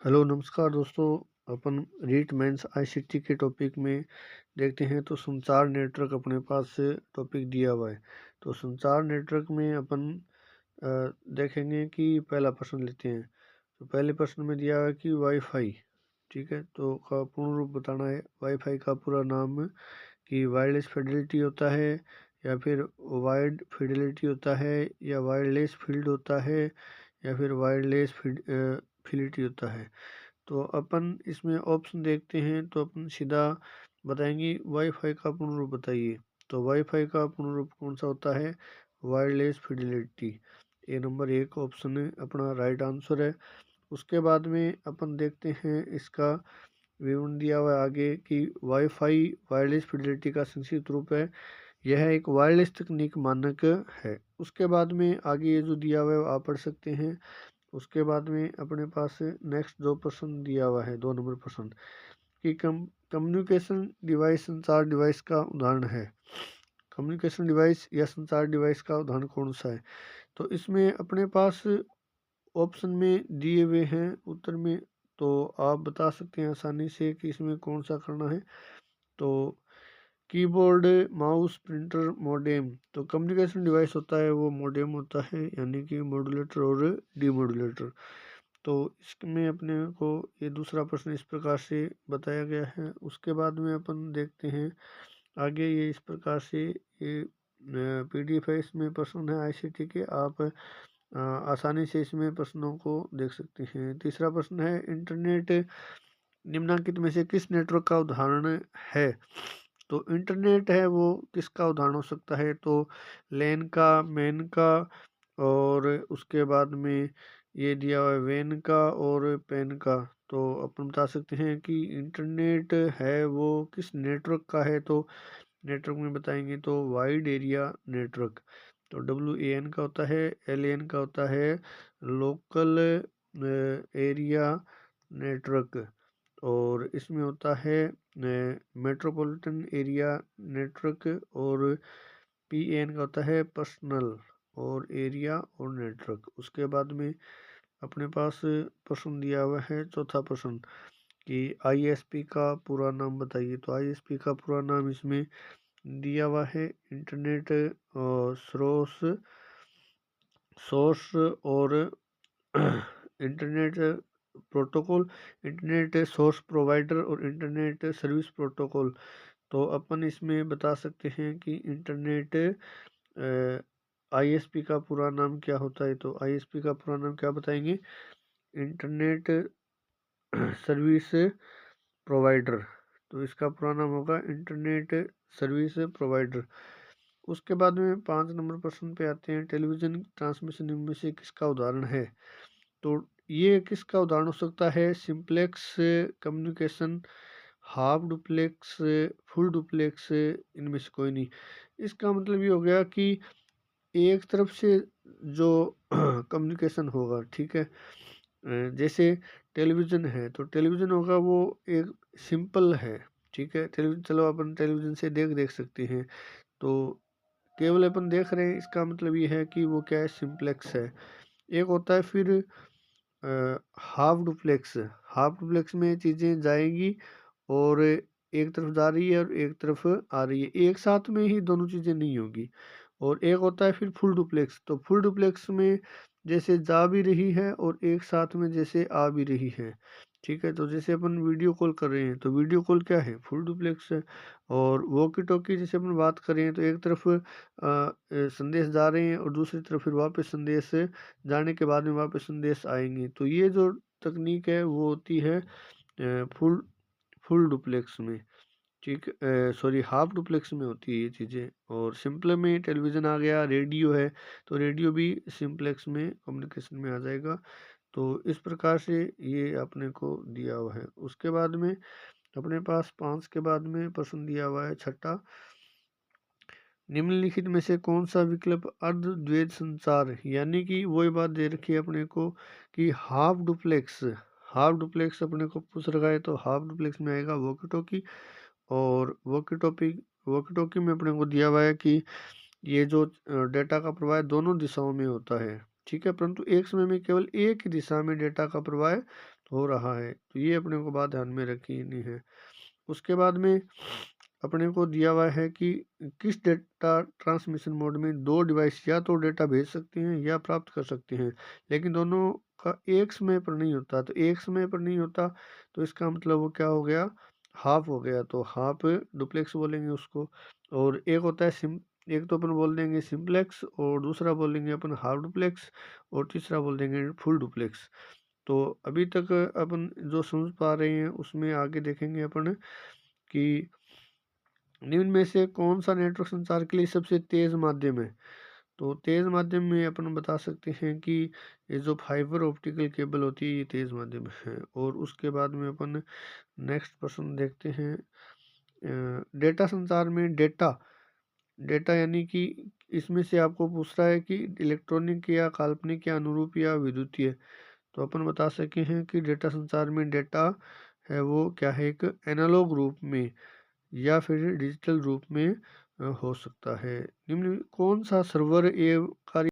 Hello नमस्कार दोस्तों। अपन REET mains ICT के टॉपिक में देखते हैं तो संचार नेटवर्क अपने पास से टॉपिक दिया हुआ है। तो संचार नेटवर्क में अपन देखेंगे कि पहला प्रश्न लेते हैं। तो पहले प्रश्न में दिया हुआ है कि वाईफाई, ठीक है, तो का पूर्ण रूप बताना है। वाईफाई का पूरा नाम कि वायरलेस फिडेलिटी होता है या फिर वाइड फिडेलिटी होता है या वायरलेस फील्ड होता है या फिर वायरलेस फिलिटी होता है। तो अपन इसमें ऑप्शन देखते हैं तो अपन सीधा बताएंगे वाईफाई का पूर्ण रूप बताइए। तो वाईफाई का पूर्ण रूप कौन सा होता है? Wireless Fidelity. ये नंबर 1 ऑप्शन अपना राइट आंसर है। उसके बाद में अपन देखते हैं इसका विवरण दिया हुआ है आगे कि वाईफाई वायरलेस फिडेलिटी का संक्षिप्त रूप है। यह एक वायरलेस तकनीक मानक है। उसके बाद में आगे ये जो दिया हुआ है वो आप पढ़ सकते हैं। उसके बाद में अपने पास नेक्स्ट दो प्रश्न दिया हुआ है, 2 नंबर प्रश्न कि कम्युनिकेशन डिवाइस संचार डिवाइस का उदाहरण है। कम्युनिकेशन डिवाइस या संचार डिवाइस का उदाहरण कौन सा है? तो इसमें अपने पास ऑप्शन में दिए हुए हैं उत्तर में, तो आप बता सकते हैं आसानी से कि इसमें कौन सा करना है। तो कीबोर्ड, माउस, प्रिंटर, मॉडेम। तो कम्युनिकेशन डिवाइस होता है वो मॉडेम होता है, यानी कि मॉड्यूलेटर और डीमॉड्यूलेटर। तो इसमें अपने को ये दूसरा प्रश्न इस प्रकार से बताया गया है। उसके बाद में अपन देखते हैं आगे ये इस प्रकार से ये पीडीएफ है, इसमें प्रश्न है आईसीटी के। आप आसानी से इसमें प्रश्नों को देख सकते हैं। तीसरा प्रश्न है इंटरनेट निम्नलिखित में से किस नेटवर्क का उदाहरण है? तो इंटरनेट है वो किसका उदाहरण हो सकता है? तो लैन का, मैन का, और उसके बाद में ये दिया हुआ है वैन का और पैन का। तो अपन बता सकते हैं कि इंटरनेट है वो किस नेटवर्क का है। तो नेटवर्क में बताएंगे तो वाइड एरिया नेटवर्क। तो WAN का होता है, LAN का होता है लोकल एरिया नेटवर्क, और इसमें होता है मेट्रोपॉलिटन एरिया नेटवर्क, और PAN का होता है पर्सनल और एरिया और नेटवर्क। उसके बाद में अपने पास प्रश्न दिया हुआ है चौथा प्रश्न कि ISP का पूरा नाम बताइए। तो ISP का पूरा नाम इसमें दिया हुआ है इंटरनेट सोर्स सोर्स और internet protocol, internet source provider और इंटरनेट सर्विस प्रोटोकॉल। तो अपन इसमें बता सकते हैं कि इंटरनेट ISP का पूरा नाम क्या होता है। तो ISP का पूरा नाम क्या बताएंगे? Internet service provider. तो इसका पूरा नाम होगा इंटरनेट सर्विस प्रोवाइडर। उसके बाद में 5 नंबर प्रश्न पे आते हैं टेलीविज़न ट्रांसमिशन इनमें से किसका उदाहरण है? तो ये किसका उदाहरण हो सकता है? Simplex communication, half duplex, full duplex, इनमें से कोई नहीं। इसका मतलब ये हो गया कि एक तरफ से जो कम्युनिकेशन होगा, ठीक है, जैसे टेलीविज़न है तो टेलीविज़न होगा वो एक सिंपल है, ठीक है। टेलीविज़न चलो अपन टेलीविज़न से देख देख सकते हैं, तो केवल अपन देख रहे हैं, इसका मतलब ये है कि वो क्या है? सिंप्लेक्स है। एक होता है फिर हाफ डुप्लेक्स। हाफ डुप्लेक्स में चीज़ें जाएंगी और एक तरफ जा रही है और एक तरफ आ रही है, एक साथ में ही दोनों चीज़ें नहीं होगी। और एक होता है फिर फुल डुप्लेक्स। तो फुल डुप्लेक्स में जैसे जा भी रही है और एक साथ में जैसे आ भी रही है, ठीक है। तो जैसे अपन वीडियो कॉल कर रहे हैं तो वीडियो कॉल क्या है? फुल डुप्लेक्स है। और वॉकी टॉकी जैसे अपन बात कर रहे हैं तो एक तरफ संदेश जा रहे हैं और दूसरी तरफ फिर वापस संदेश जाने के बाद में वापस संदेश आएंगे। तो ये जो तकनीक है वो होती है फुल फुल डुप्लेक्स में, ठीक, सॉरी, हाफ डुप्लेक्स में होती है ये चीज़ें। और सिंपल में टेलीविज़न आ गया, रेडियो है तो रेडियो भी सिंप्लेक्स में कम्युनिकेशन में आ जाएगा। तो इस प्रकार से ये अपने को दिया हुआ है। उसके बाद में अपने पास 5 के बाद में प्रश्न दिया हुआ है छठा, निम्नलिखित में से कौन सा विकल्प अर्ध द्वैध संचार, यानी कि वही बात दे रखी है अपने को कि हाफ डुप्लेक्स। हाफ डुप्लेक्स अपने को पूछ रखा है तो हाफ डुप्लेक्स में आएगा वॉकी टॉकी। और वॉकी टॉकी में अपने को दिया हुआ है कि ये जो डेटा का प्रवाह दोनों दिशाओं में होता है, ठीक है, परंतु एक समय में केवल एक ही दिशा में डेटा का प्रवाह हो रहा है। तो ये अपने को बात ध्यान में रखनी है। उसके बाद में अपने को दिया हुआ है कि किस डेटा ट्रांसमिशन मोड में 2 डिवाइस या तो डेटा भेज सकते हैं या प्राप्त कर सकते हैं, लेकिन दोनों का एक समय पर नहीं होता। तो एक समय पर नहीं होता तो इसका मतलब वो क्या हो गया, हाफ हो गया। तो हाफ डुप्लेक्स बोलेंगे उसको। और एक होता है एक तो अपन बोल देंगे सिंप्लेक्स, और दूसरा बोल देंगे अपन हाफ डुप्लेक्स, और तीसरा बोल देंगे फुल डुप्लेक्स। तो अभी तक अपन जो समझ पा रहे हैं उसमें आगे देखेंगे अपन कि निम्न में से कौन सा नेटवर्क संचार के लिए सबसे तेज माध्यम है। तो तेज माध्यम में अपन बता सकते हैं कि ये जो फाइबर ऑप्टिकल केबल होती है ये तेज माध्यम है। और उसके बाद में अपन नेक्स्ट प्रश्न देखते हैं। डेटा संचार में डेटा डेटा यानी कि इसमें से आपको पूछ रहा है कि इलेक्ट्रॉनिक या काल्पनिक या अनुरूप या विद्युतीय। तो अपन बता सके हैं कि डेटा संचार में डेटा है वो क्या है, एक एनालॉग रूप में या फिर डिजिटल रूप में हो सकता है। निम्न कौन सा सर्वर एवं कार्य